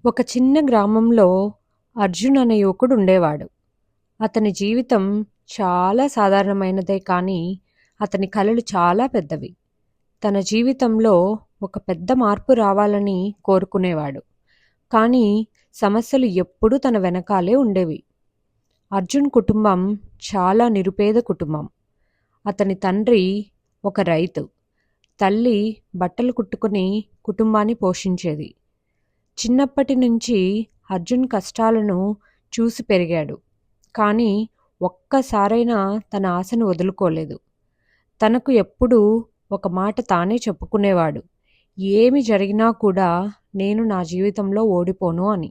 ఒక చిన్న గ్రామంలో అర్జున్ అనే యువకుడు ఉండేవాడు. అతని జీవితం చాలా సాధారణమైనదే కానీ అతని కలలు చాలా పెద్దవి. తన జీవితంలో ఒక పెద్ద మార్పు రావాలని కోరుకునేవాడు. కానీ సమస్యలు ఎప్పుడూ తన వెనకాలే ఉండేవి. అర్జున్ కుటుంబం చాలా నిరుపేద కుటుంబం. అతని తండ్రి ఒక రైతు. తల్లి బట్టలు కుట్టుకుని కుటుంబాన్ని పోషించేది. చిన్నప్పటి నుంచి అర్జున్ కష్టాలను చూసి పెరిగాడు. కానీ ఒక్కసారైనా తన ఆశను వదులుకోలేదు. తనకు ఎప్పుడూ ఒక మాట తానే చెప్పుకునేవాడు. ఏమి జరిగినా కూడా నేను నా జీవితంలో ఓడిపోను అని.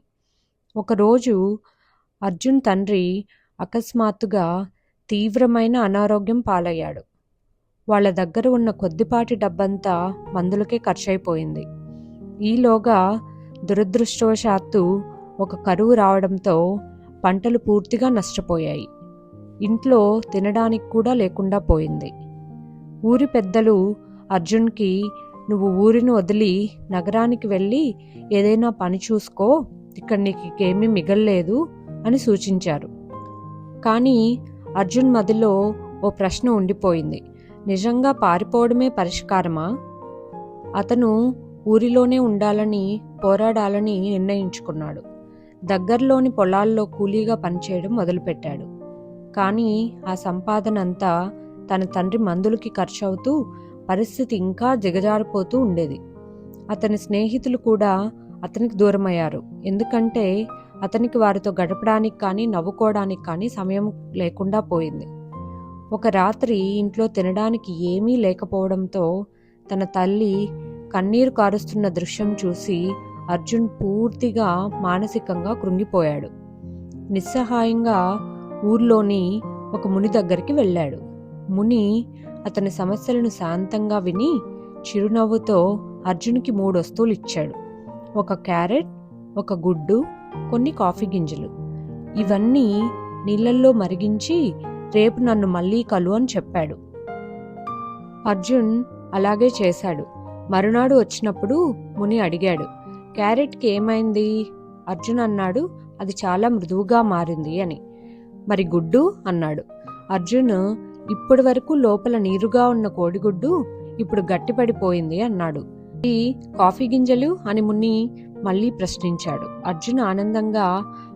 ఒకరోజు అర్జున్ తండ్రి అకస్మాత్తుగా తీవ్రమైన అనారోగ్యం పాలయ్యాడు. వాళ్ళ దగ్గర ఉన్న కొద్దిపాటి డబ్బంతా మందులకే ఖర్చయిపోయింది. ఈలోగా దురదృష్టవశాత్తు ఒక కరువు రావడంతో పంటలు పూర్తిగా నష్టపోయాయి. ఇంట్లో తినడానికి కూడా లేకుండా పోయింది. ఊరి పెద్దలు అర్జున్కి నువ్వు ఊరిని వదిలి నగరానికి వెళ్ళి ఏదైనా పని చూసుకో, ఇక్కడ నీకు ఏమీ మిగల్లేదు అని సూచించారు. కానీ అర్జున్ మదిలో ఓ ప్రశ్న ఉండిపోయింది. నిజంగా పారిపోవడమే పరిష్కారమా? అతను ఊరిలోనే ఉండాలని పోరాడాలని నిర్ణయించుకున్నాడు. దగ్గరలోని పొలాల్లో కూలీగా పనిచేయడం మొదలుపెట్టాడు. కానీ ఆ సంపాదన అంతా తన తండ్రి మందులకి ఖర్చవుతూ పరిస్థితి ఇంకా దిగజారిపోతూ ఉండేది. అతని స్నేహితులు కూడా అతనికి దూరమయ్యారు. ఎందుకంటే అతనికి వారితో గడపడానికి కానీ నవ్వుకోవడానికి కానీ సమయం లేకుండా పోయింది. ఒక రాత్రి ఇంట్లో తినడానికి ఏమీ లేకపోవడంతో తన తల్లి కన్నీరు కారుస్తున్న దృశ్యం చూసి అర్జున్ పూర్తిగా మానసికంగా కృంగిపోయాడు. నిస్సహాయంగా ఊర్లోని ఒక ముని దగ్గరికి వెళ్ళాడు. ముని అతని సమస్యలను శాంతంగా విని చిరునవ్వుతో అర్జున్కి 3 వస్తువులు ఇచ్చాడు. ఒక క్యారెట్, ఒక గుడ్డు, కొన్ని కాఫీ గింజలు. ఇవన్నీ నీళ్ళల్లో మరిగించి రేపు నన్ను మళ్ళీ కలు అని చెప్పాడు. అర్జున్ అలాగే చేశాడు. మరునాడు వచ్చినప్పుడు ముని అడిగాడు, క్యారెట్కి ఏమైంది? అర్జున్ అన్నాడు, అది చాలా మృదువుగా మారింది అని. మరి గుడ్డు అన్నాడు. అర్జున్, ఇప్పటి వరకు లోపల నీరుగా ఉన్న కోడిగుడ్డు ఇప్పుడు గట్టిపడిపోయింది అన్నాడు. ఈ కాఫీ గింజలు అని ముని మళ్ళీ ప్రశ్నించాడు. అర్జున్ ఆనందంగా,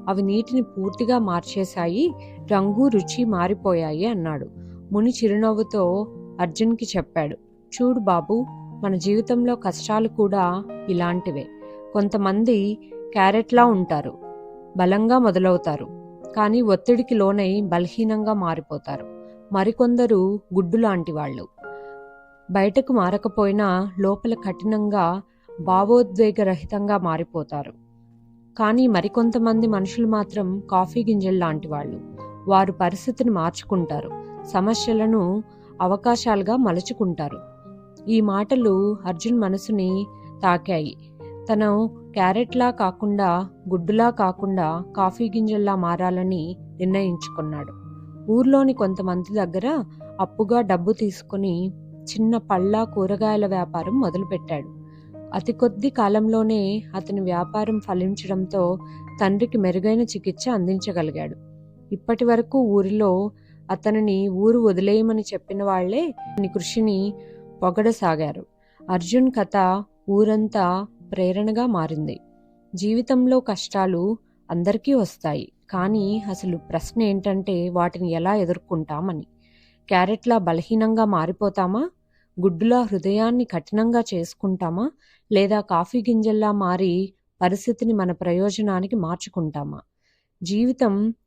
అవి నీటిని పూర్తిగా మార్చేశాయి, రంగు రుచి మారిపోయాయి అన్నాడు. ముని చిరునవ్వుతో అర్జున్కి చెప్పాడు, చూడు బాబు, మన జీవితంలో కష్టాలు కూడా ఇలాంటివే. కొంతమంది క్యారెట్లా ఉంటారు, బలంగా మొదలవుతారు, కానీ ఒత్తిడికి లోనై బలహీనంగా మారిపోతారు. మరికొందరు గుడ్డు లాంటి వాళ్ళు, బయటకు మారకపోయినా లోపల కఠినంగా భావోద్వేగరహితంగా మారిపోతారు. కానీ మరికొంతమంది మనుషులు మాత్రం కాఫీ గింజలు లాంటి వాళ్ళు. వారు పరిస్థితిని మార్చుకుంటారు, సమస్యలను అవకాశాలుగా మలుచుకుంటారు. ఈ మాటలు అర్జున్ మనసుని తాకాయి. తను క్యారెట్లా కాకుండా, గుడ్డులా కాకుండా కాఫీ గింజల్లా మారాలని నిర్ణయించుకున్నాడు. ఊర్లోని కొంతమంది దగ్గర అప్పుగా డబ్బు తీసుకుని చిన్న పళ్ళ కూరగాయల వ్యాపారం మొదలుపెట్టాడు. అతి కొద్ది కాలంలోనే అతని వ్యాపారం ఫలించడంతో తండ్రికి మెరుగైన చికిత్స అందించగలిగాడు. ఇప్పటి వరకు ఊరిలో అతనిని ఊరు వదిలేయమని చెప్పిన వాళ్లే అతని కృషిని పొగడసాగారు. అర్జున్ కథ ఊరంతా ప్రేరణగా మారింది. జీవితంలో కష్టాలు అందరికీ వస్తాయి, కానీ అసలు ప్రశ్న ఏంటంటే వాటిని ఎలా ఎదుర్కొంటామని. క్యారెట్లా బలహీనంగా మారిపోతామా? గుడ్డులా హృదయాన్ని కఠినంగా చేసుకుంటామా? లేదా కాఫీ గింజల్లా మారి పరిస్థితిని మన ప్రయోజనానికి మార్చుకుంటామా? జీవితం